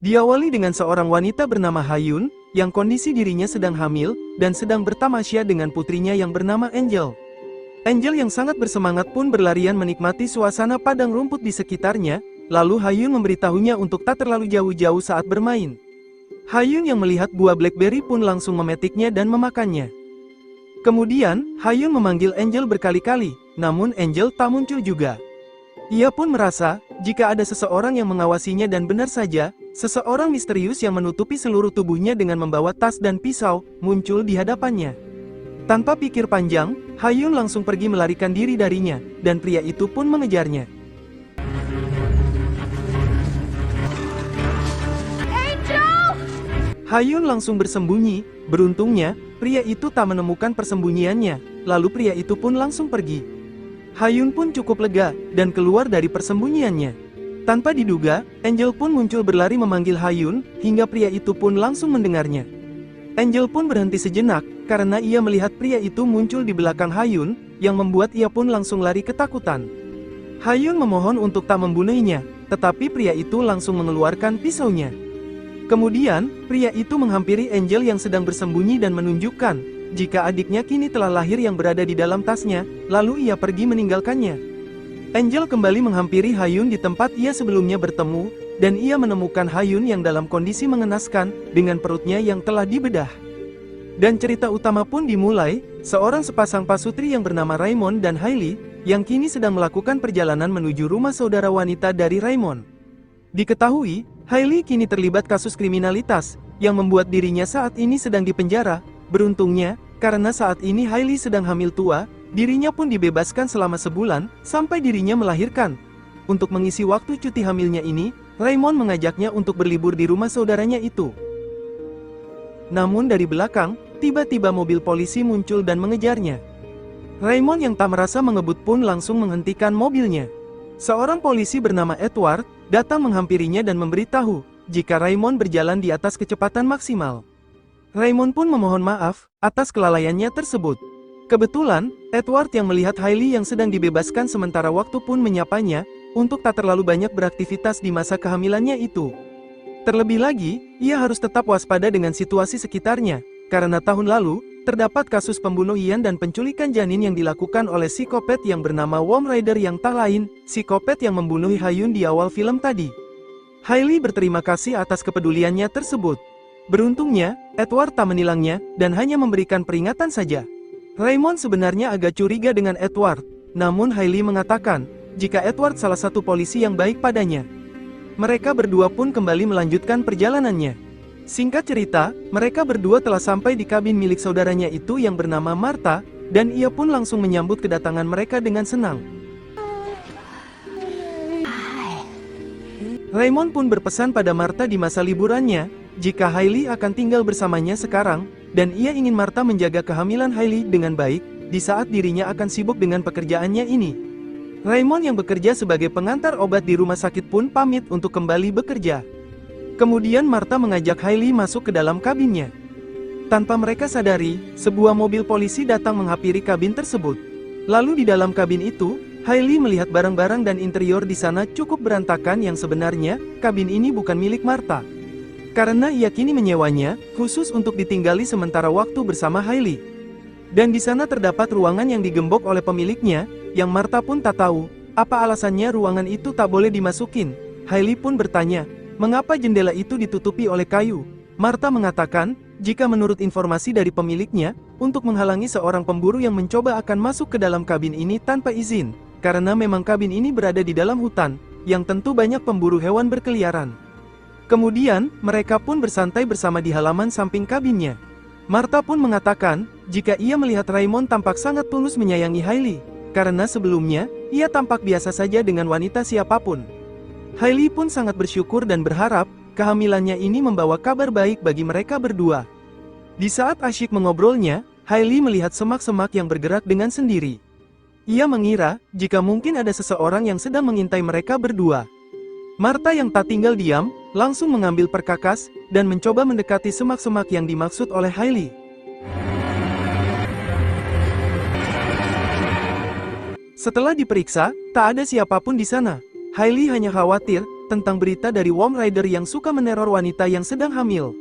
Diawali dengan seorang wanita bernama Hayun, yang kondisi dirinya sedang hamil, dan sedang bertamasya dengan putrinya yang bernama Angel. Angel yang sangat bersemangat pun berlarian menikmati suasana padang rumput di sekitarnya, lalu Hayun memberitahunya untuk tak terlalu jauh-jauh saat bermain. Hayun yang melihat buah blackberry pun langsung memetiknya dan memakannya. Kemudian, Hayun memanggil Angel berkali-kali, namun Angel tak muncul juga. Ia pun merasa, jika ada seseorang yang mengawasinya dan benar saja, seseorang misterius yang menutupi seluruh tubuhnya dengan membawa tas dan pisau, muncul di hadapannya. Tanpa pikir panjang, Hayun langsung pergi melarikan diri darinya, dan pria itu pun mengejarnya. Hayun langsung bersembunyi, beruntungnya, pria itu tak menemukan persembunyiannya, lalu pria itu pun langsung pergi. Hayun pun cukup lega, dan keluar dari persembunyiannya. Tanpa diduga, Angel pun muncul berlari memanggil Hayun, hingga pria itu pun langsung mendengarnya. Angel pun berhenti sejenak, karena ia melihat pria itu muncul di belakang Hayun, yang membuat ia pun langsung lari ketakutan. Hayun memohon untuk tak membunuhnya, tetapi pria itu langsung mengeluarkan pisaunya. Kemudian, pria itu menghampiri Angel yang sedang bersembunyi dan menunjukkan, jika adiknya kini telah lahir yang berada di dalam tasnya, lalu ia pergi meninggalkannya. Angel kembali menghampiri Hayun di tempat ia sebelumnya bertemu, dan ia menemukan Hayun yang dalam kondisi mengenaskan, dengan perutnya yang telah dibedah. Dan cerita utama pun dimulai, seorang sepasang pasutri yang bernama Raymond dan Hailey, yang kini sedang melakukan perjalanan menuju rumah saudara wanita dari Raymond. Diketahui, Hailey kini terlibat kasus kriminalitas, yang membuat dirinya saat ini sedang dipenjara. Beruntungnya, karena saat ini Hailey sedang hamil tua, dirinya pun dibebaskan selama sebulan, sampai dirinya melahirkan. Untuk mengisi waktu cuti hamilnya ini, Raymond mengajaknya untuk berlibur di rumah saudaranya itu. Namun dari belakang, tiba-tiba mobil polisi muncul dan mengejarnya. Raymond yang tak merasa mengebut pun langsung menghentikan mobilnya. Seorang polisi bernama Edward, datang menghampirinya dan memberitahu, jika Raymond berjalan di atas kecepatan maksimal. Raymond pun memohon maaf, atas kelalaiannya tersebut. Kebetulan, Edward yang melihat Hailey yang sedang dibebaskan sementara waktu pun menyapanya, untuk tak terlalu banyak beraktivitas di masa kehamilannya itu. Terlebih lagi, ia harus tetap waspada dengan situasi sekitarnya, karena tahun lalu, terdapat kasus pembunuhan dan penculikan janin yang dilakukan oleh psikopat yang bernama Worm Rider yang tak lain, psikopat yang membunuh Hayun di awal film tadi. Hailey berterima kasih atas kepeduliannya tersebut. Beruntungnya, Edward tak menilangnya, dan hanya memberikan peringatan saja. Raymond sebenarnya agak curiga dengan Edward, namun Hailey mengatakan, jika Edward salah satu polisi yang baik padanya. Mereka berdua pun kembali melanjutkan perjalanannya. Singkat cerita, mereka berdua telah sampai di kabin milik saudaranya itu yang bernama Martha, dan ia pun langsung menyambut kedatangan mereka dengan senang. Raymond pun berpesan pada Martha di masa liburannya, jika Hailey akan tinggal bersamanya sekarang, dan ia ingin Martha menjaga kehamilan Hailey dengan baik, di saat dirinya akan sibuk dengan pekerjaannya ini. Raymond yang bekerja sebagai pengantar obat di rumah sakit pun pamit untuk kembali bekerja. Kemudian Martha mengajak Hailey masuk ke dalam kabinnya. Tanpa mereka sadari, sebuah mobil polisi datang menghampiri kabin tersebut. Lalu di dalam kabin itu, Hailey melihat barang-barang dan interior di sana cukup berantakan yang sebenarnya, kabin ini bukan milik Martha. Karena ia kini menyewanya, khusus untuk ditinggali sementara waktu bersama Hailey. Dan di sana terdapat ruangan yang digembok oleh pemiliknya, yang Martha pun tak tahu, apa alasannya ruangan itu tak boleh dimasukin. Hailey pun bertanya, mengapa jendela itu ditutupi oleh kayu? Martha mengatakan, jika menurut informasi dari pemiliknya, untuk menghalangi seorang pemburu yang mencoba akan masuk ke dalam kabin ini tanpa izin, karena memang kabin ini berada di dalam hutan, yang tentu banyak pemburu hewan berkeliaran. Kemudian, mereka pun bersantai bersama di halaman samping kabinnya. Martha pun mengatakan, jika ia melihat Raymond tampak sangat tulus menyayangi Hailey, karena sebelumnya, ia tampak biasa saja dengan wanita siapapun. Hailey pun sangat bersyukur dan berharap, kehamilannya ini membawa kabar baik bagi mereka berdua. Di saat asyik mengobrolnya, Hailey melihat semak-semak yang bergerak dengan sendiri. Ia mengira, jika mungkin ada seseorang yang sedang mengintai mereka berdua. Martha yang tak tinggal diam, langsung mengambil perkakas, dan mencoba mendekati semak-semak yang dimaksud oleh Hailey. Setelah diperiksa, tak ada siapapun di sana. Hailey hanya khawatir, tentang berita dari Worm Rider yang suka meneror wanita yang sedang hamil.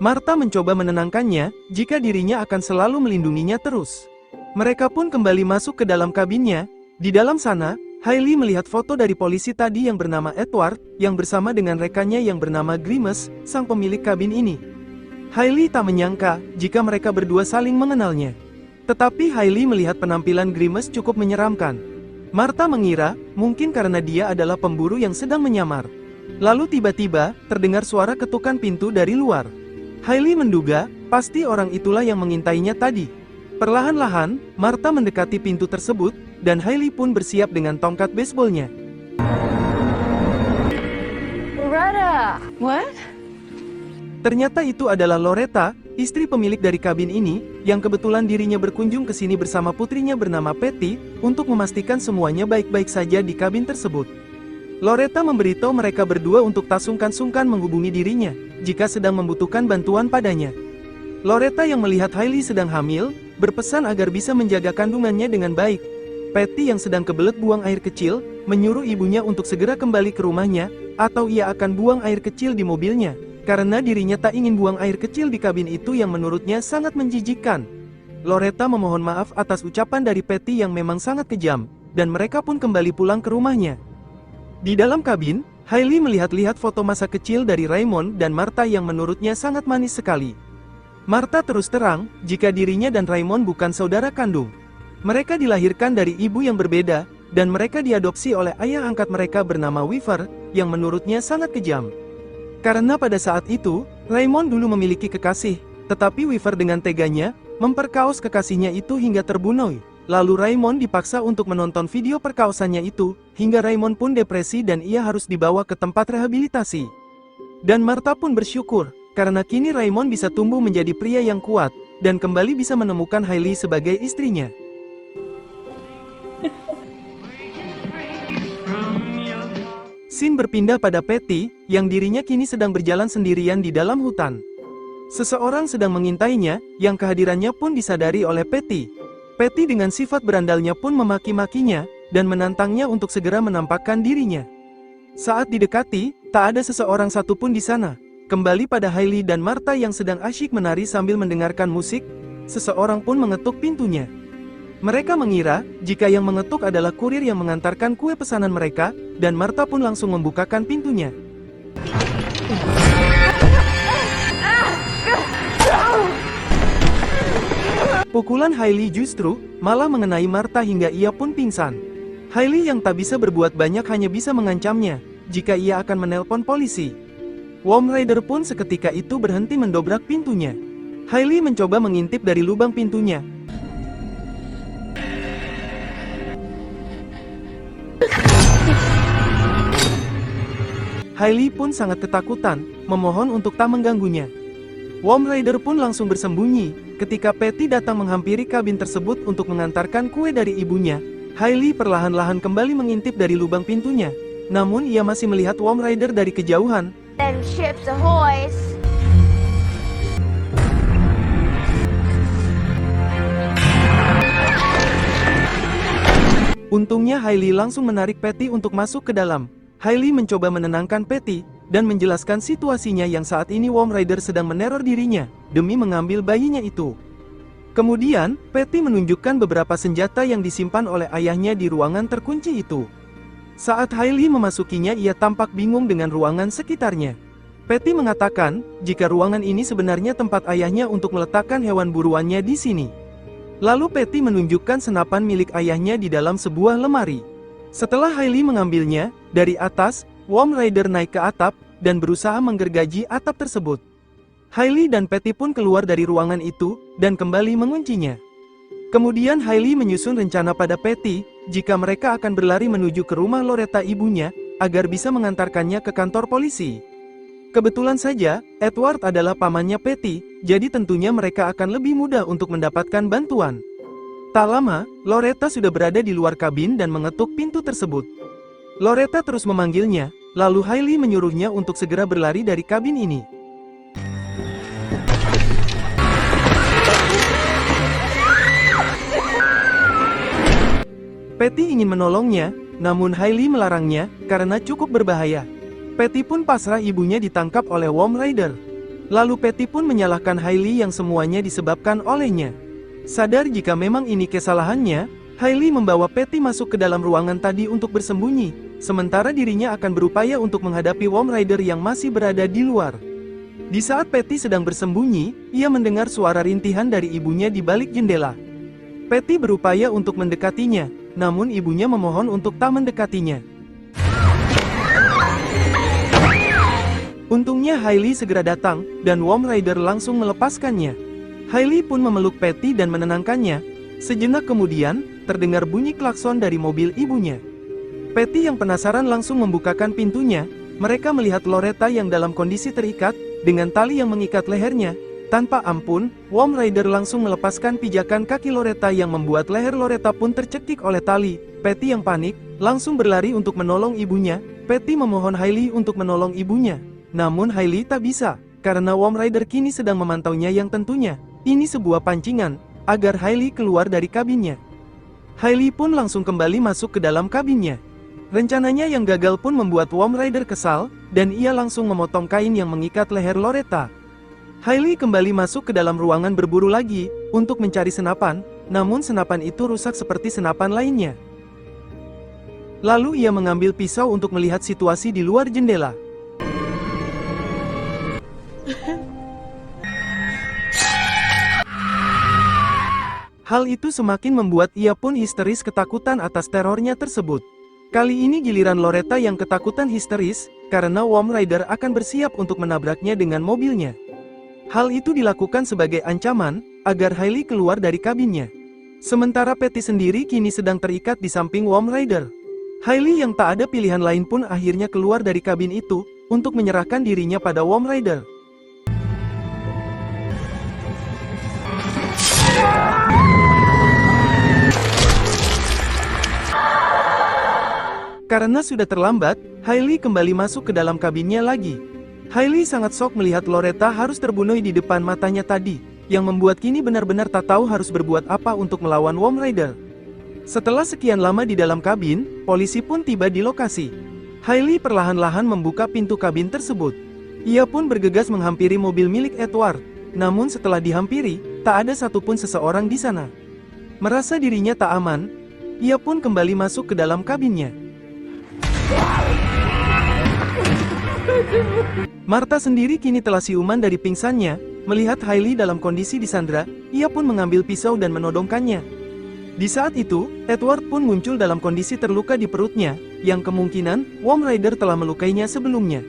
Martha mencoba menenangkannya, jika dirinya akan selalu melindunginya terus. Mereka pun kembali masuk ke dalam kabinnya. Di dalam sana, Hailey melihat foto dari polisi tadi yang bernama Edward, yang bersama dengan rekannya yang bernama Grimace, sang pemilik kabin ini. Hailey tak menyangka, jika mereka berdua saling mengenalnya. Tetapi Hailey melihat penampilan Grimace cukup menyeramkan. Martha mengira, mungkin karena dia adalah pemburu yang sedang menyamar. Lalu tiba-tiba, terdengar suara ketukan pintu dari luar. Hailey menduga, pasti orang itulah yang mengintainya tadi. Perlahan-lahan, Martha mendekati pintu tersebut, dan Hailey pun bersiap dengan tongkat baseballnya. Loretta! What? Ternyata itu adalah Loretta, istri pemilik dari kabin ini, yang kebetulan dirinya berkunjung ke sini bersama putrinya bernama Patty, untuk memastikan semuanya baik-baik saja di kabin tersebut. Loretta memberitahu mereka berdua untuk tak sungkan-sungkan menghubungi dirinya, jika sedang membutuhkan bantuan padanya. Loretta yang melihat Hailey sedang hamil, berpesan agar bisa menjaga kandungannya dengan baik. Patty yang sedang kebelet buang air kecil, menyuruh ibunya untuk segera kembali ke rumahnya, atau ia akan buang air kecil di mobilnya. Karena dirinya tak ingin buang air kecil di kabin itu yang menurutnya sangat menjijikkan. Loretta memohon maaf atas ucapan dari Patty yang memang sangat kejam, dan mereka pun kembali pulang ke rumahnya. Di dalam kabin, Hailey melihat-lihat foto masa kecil dari Raymond dan Martha yang menurutnya sangat manis sekali. Martha terus terang, jika dirinya dan Raymond bukan saudara kandung. Mereka dilahirkan dari ibu yang berbeda, dan mereka diadopsi oleh ayah angkat mereka bernama Weaver, yang menurutnya sangat kejam. Karena pada saat itu, Raymond dulu memiliki kekasih, tetapi Weaver dengan teganya, memperkaos kekasihnya itu hingga terbunuh. Lalu Raymond dipaksa untuk menonton video perkaosannya itu, hingga Raymond pun depresi dan ia harus dibawa ke tempat rehabilitasi. Dan Martha pun bersyukur, karena kini Raymond bisa tumbuh menjadi pria yang kuat, dan kembali bisa menemukan Hailey sebagai istrinya. Scene berpindah pada Patty, yang dirinya kini sedang berjalan sendirian di dalam hutan. Seseorang sedang mengintainya, yang kehadirannya pun disadari oleh Patty. Patty dengan sifat berandalnya pun memaki-makinya, dan menantangnya untuk segera menampakkan dirinya. Saat didekati, tak ada seseorang satupun di sana. Kembali pada Hailey dan Martha yang sedang asyik menari sambil mendengarkan musik, seseorang pun mengetuk pintunya. Mereka mengira, jika yang mengetuk adalah kurir yang mengantarkan kue pesanan mereka, dan Martha pun langsung membukakan pintunya. Pukulan Hailey justru malah mengenai Martha hingga ia pun pingsan. Hailey yang tak bisa berbuat banyak hanya bisa mengancamnya, jika ia akan menelpon polisi. Worm Rider pun seketika itu berhenti mendobrak pintunya. Hailey mencoba mengintip dari lubang pintunya. Hailey pun sangat ketakutan, memohon untuk tak mengganggunya. Worm Rider pun langsung bersembunyi, ketika Patty datang menghampiri kabin tersebut untuk mengantarkan kue dari ibunya. Hailey perlahan-lahan kembali mengintip dari lubang pintunya, namun ia masih melihat Worm Rider dari kejauhan. Them ships ahoy! Untungnya Hailey langsung menarik Patty untuk masuk ke dalam. Hailey mencoba menenangkan Patty, dan menjelaskan situasinya yang saat ini Worm Rider sedang meneror dirinya, demi mengambil bayinya itu. Kemudian, Patty menunjukkan beberapa senjata yang disimpan oleh ayahnya di ruangan terkunci itu. Saat Hailey memasukinya ia tampak bingung dengan ruangan sekitarnya. Patty mengatakan, jika ruangan ini sebenarnya tempat ayahnya untuk meletakkan hewan buruannya di sini. Lalu Patty menunjukkan senapan milik ayahnya di dalam sebuah lemari. Setelah Hailey mengambilnya, dari atas, Worm Rider naik ke atap, dan berusaha menggergaji atap tersebut. Hailey dan Patty pun keluar dari ruangan itu, dan kembali menguncinya. Kemudian Hailey menyusun rencana pada Patty, jika mereka akan berlari menuju ke rumah Loretta ibunya, agar bisa mengantarkannya ke kantor polisi. Kebetulan saja, Edward adalah pamannya Patty, jadi tentunya mereka akan lebih mudah untuk mendapatkan bantuan. Tak lama, Loretta sudah berada di luar kabin dan mengetuk pintu tersebut. Loretta terus memanggilnya, lalu Hailey menyuruhnya untuk segera berlari dari kabin ini. Patty ingin menolongnya, namun Hailey melarangnya, karena cukup berbahaya. Patty pun pasrah ibunya ditangkap oleh Worm Rider. Lalu Patty pun menyalahkan Hailey yang semuanya disebabkan olehnya. Sadar jika memang ini kesalahannya, Hailey membawa Patty masuk ke dalam ruangan tadi untuk bersembunyi, sementara dirinya akan berupaya untuk menghadapi Worm Rider yang masih berada di luar. Di saat Patty sedang bersembunyi, ia mendengar suara rintihan dari ibunya di balik jendela. Patty berupaya untuk mendekatinya, namun ibunya memohon untuk tak mendekatinya. Untungnya Hailey segera datang, dan Worm Rider langsung melepaskannya. Hailey pun memeluk Patty dan menenangkannya. Sejenak kemudian, terdengar bunyi klakson dari mobil ibunya. Patty yang penasaran langsung membukakan pintunya. Mereka melihat Loretta yang dalam kondisi terikat, dengan tali yang mengikat lehernya. Tanpa ampun, Worm Rider langsung melepaskan pijakan kaki Loretta yang membuat leher Loretta pun tercekik oleh tali. Patty yang panik, langsung berlari untuk menolong ibunya. Patty memohon Hailey untuk menolong ibunya. Namun Hailey tak bisa, karena Worm Rider kini sedang memantaunya yang tentunya, ini sebuah pancingan, agar Hailey keluar dari kabinnya. Hailey pun langsung kembali masuk ke dalam kabinnya. Rencananya yang gagal pun membuat Worm Rider kesal, dan ia langsung memotong kain yang mengikat leher Loretta. Hailey kembali masuk ke dalam ruangan berburu lagi, untuk mencari senapan, namun senapan itu rusak seperti senapan lainnya. Lalu ia mengambil pisau untuk melihat situasi di luar jendela. Hal itu semakin membuat ia pun histeris ketakutan atas terornya tersebut. Kali ini giliran Loretta yang ketakutan histeris, karena Worm Rider akan bersiap untuk menabraknya dengan mobilnya. Hal itu dilakukan sebagai ancaman, agar Hailey keluar dari kabinnya. Sementara Patty sendiri kini sedang terikat di samping Worm Rider. Hailey yang tak ada pilihan lain pun akhirnya keluar dari kabin itu, untuk menyerahkan dirinya pada Worm Rider. Karena sudah terlambat, Hailey kembali masuk ke dalam kabinnya lagi. Hailey sangat shock melihat Loretta harus terbunuh di depan matanya tadi, yang membuat kini benar-benar tak tahu harus berbuat apa untuk melawan Worm Rider. Setelah sekian lama di dalam kabin, polisi pun tiba di lokasi. Hailey perlahan-lahan membuka pintu kabin tersebut. Ia pun bergegas menghampiri mobil milik Edward, namun setelah dihampiri, tak ada satupun seseorang di sana. Merasa dirinya tak aman, ia pun kembali masuk ke dalam kabinnya. Martha sendiri kini telah siuman dari pingsannya. Melihat Hailey dalam kondisi disandra, ia pun mengambil pisau dan menodongkannya. Di saat itu, Edward pun muncul dalam kondisi terluka di perutnya, yang kemungkinan Worm Rider telah melukainya sebelumnya.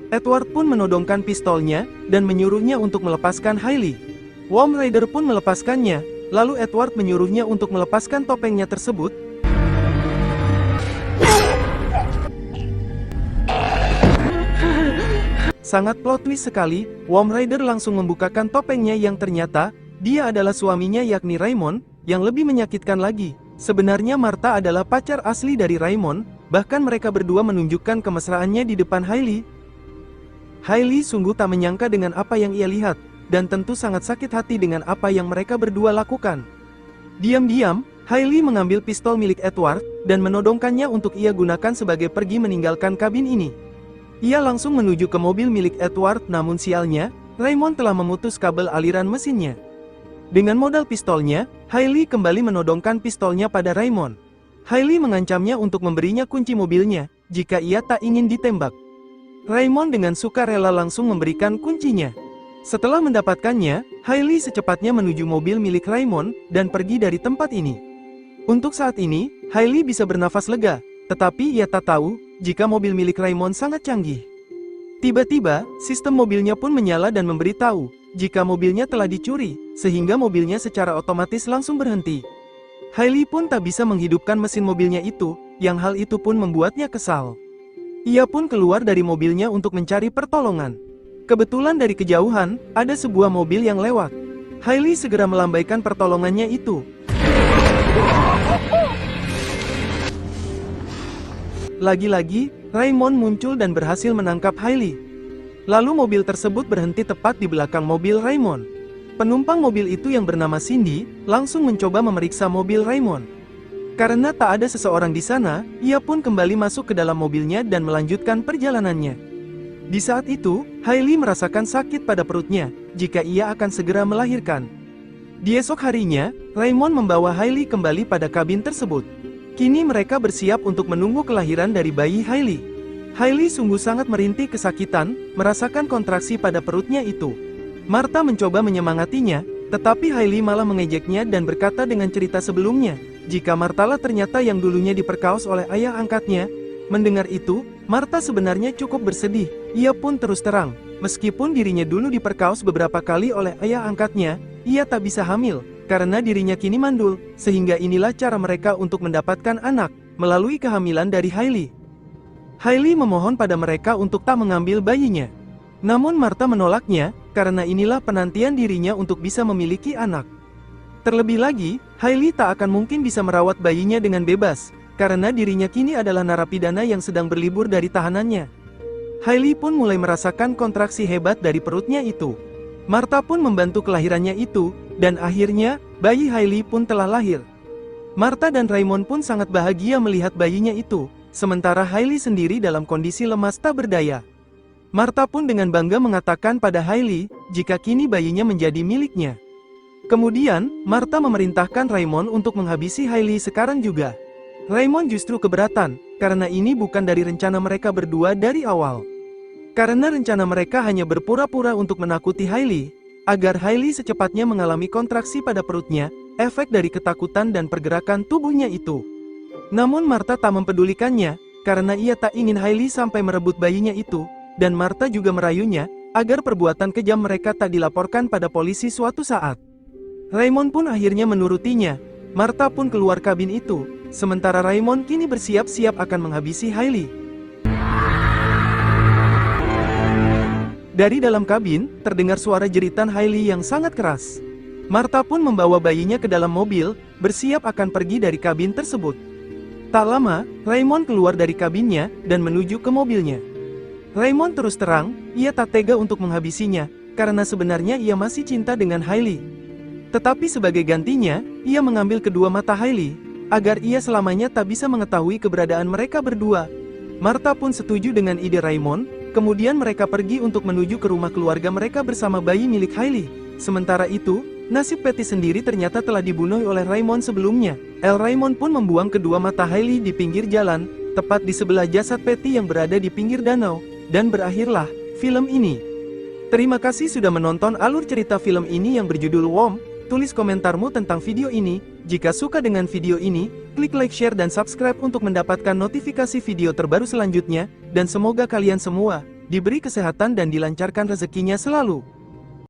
Edward pun menodongkan pistolnya, dan menyuruhnya untuk melepaskan Hailey. Worm Rider pun melepaskannya, lalu Edward menyuruhnya untuk melepaskan topengnya tersebut. Sangat plot twist sekali, Worm Rider langsung membukakan topengnya yang ternyata, dia adalah suaminya yakni Raymond, yang lebih menyakitkan lagi. Sebenarnya Martha adalah pacar asli dari Raymond, bahkan mereka berdua menunjukkan kemesraannya di depan Hailey. Hailey sungguh tak menyangka dengan apa yang ia lihat, dan tentu sangat sakit hati dengan apa yang mereka berdua lakukan. Diam-diam, Hailey mengambil pistol milik Edward, dan menodongkannya untuk ia gunakan sebagai pergi meninggalkan kabin ini. Ia langsung menuju ke mobil milik Edward, namun sialnya, Raymond telah memutus kabel aliran mesinnya. Dengan modal pistolnya, Hailey kembali menodongkan pistolnya pada Raymond. Hailey mengancamnya untuk memberinya kunci mobilnya, jika ia tak ingin ditembak. Raymond dengan sukarela langsung memberikan kuncinya. Setelah mendapatkannya, Hailey secepatnya menuju mobil milik Raymond, dan pergi dari tempat ini. Untuk saat ini, Hailey bisa bernafas lega, tetapi ia tak tahu, jika mobil milik Raymond sangat canggih. Tiba-tiba, sistem mobilnya pun menyala dan memberitahu, jika mobilnya telah dicuri, sehingga mobilnya secara otomatis langsung berhenti. Hailey pun tak bisa menghidupkan mesin mobilnya itu, yang hal itu pun membuatnya kesal. Ia pun keluar dari mobilnya untuk mencari pertolongan. Kebetulan dari kejauhan, ada sebuah mobil yang lewat. Hailey segera melambaikan pertolongannya itu. Lagi-lagi, Raymond muncul dan berhasil menangkap Hailey. Lalu mobil tersebut berhenti tepat di belakang mobil Raymond. Penumpang mobil itu yang bernama Cindy, langsung mencoba memeriksa mobil Raymond. Karena tak ada seseorang di sana, ia pun kembali masuk ke dalam mobilnya dan melanjutkan perjalanannya. Di saat itu, Hailey merasakan sakit pada perutnya, jika ia akan segera melahirkan. Di esok harinya, Raymond membawa Hailey kembali pada kabin tersebut. Kini mereka bersiap untuk menunggu kelahiran dari bayi Hailey. Hailey sungguh sangat merintih kesakitan, merasakan kontraksi pada perutnya itu. Martha mencoba menyemangatinya, tetapi Hailey malah mengejeknya dan berkata dengan cerita sebelumnya, jika Martha ternyata yang dulunya diperkaos oleh ayah angkatnya. Mendengar itu, Martha sebenarnya cukup bersedih. Ia pun terus terang, meskipun dirinya dulu diperkaos beberapa kali oleh ayah angkatnya, ia tak bisa hamil, karena dirinya kini mandul, sehingga inilah cara mereka untuk mendapatkan anak, melalui kehamilan dari Hailey. Hailey memohon pada mereka untuk tak mengambil bayinya. Namun Martha menolaknya, karena inilah penantian dirinya untuk bisa memiliki anak. Terlebih lagi, Hailey tak akan mungkin bisa merawat bayinya dengan bebas, karena dirinya kini adalah narapidana yang sedang berlibur dari tahanannya. Hailey pun mulai merasakan kontraksi hebat dari perutnya itu. Martha pun membantu kelahirannya itu, dan akhirnya, bayi Hailey pun telah lahir. Martha dan Raymond pun sangat bahagia melihat bayinya itu, sementara Hailey sendiri dalam kondisi lemas tak berdaya. Martha pun dengan bangga mengatakan pada Hailey, jika kini bayinya menjadi miliknya. Kemudian, Martha memerintahkan Raymond untuk menghabisi Hailey sekarang juga. Raymond justru keberatan, karena ini bukan dari rencana mereka berdua dari awal. Karena rencana mereka hanya berpura-pura untuk menakuti Hailey, agar Hailey secepatnya mengalami kontraksi pada perutnya, efek dari ketakutan dan pergerakan tubuhnya itu. Namun Martha tak mempedulikannya, karena ia tak ingin Hailey sampai merebut bayinya itu, dan Martha juga merayunya, agar perbuatan kejam mereka tak dilaporkan pada polisi suatu saat. Raymond pun akhirnya menurutinya. Martha pun keluar kabin itu, sementara Raymond kini bersiap-siap akan menghabisi Hailey. Dari dalam kabin, terdengar suara jeritan Hailey yang sangat keras. Martha pun membawa bayinya ke dalam mobil, bersiap akan pergi dari kabin tersebut. Tak lama, Raymond keluar dari kabinnya, dan menuju ke mobilnya. Raymond terus terang, ia tak tega untuk menghabisinya, karena sebenarnya ia masih cinta dengan Hailey. Tetapi sebagai gantinya, ia mengambil kedua mata Hailey, agar ia selamanya tak bisa mengetahui keberadaan mereka berdua. Martha pun setuju dengan ide Raymond, kemudian mereka pergi untuk menuju ke rumah keluarga mereka bersama bayi milik Hailey. Sementara itu, nasib Patty sendiri ternyata telah dibunuh oleh Raymond sebelumnya. Raymond pun membuang kedua mata Hailey di pinggir jalan, tepat di sebelah jasad Patty yang berada di pinggir danau. Dan berakhirlah film ini. Terima kasih sudah menonton alur cerita film ini yang berjudul Worm. Tulis komentarmu tentang video ini. Jika suka dengan video ini, klik like, share, dan subscribe untuk mendapatkan notifikasi video terbaru selanjutnya. Dan semoga kalian semua diberi kesehatan dan dilancarkan rezekinya selalu.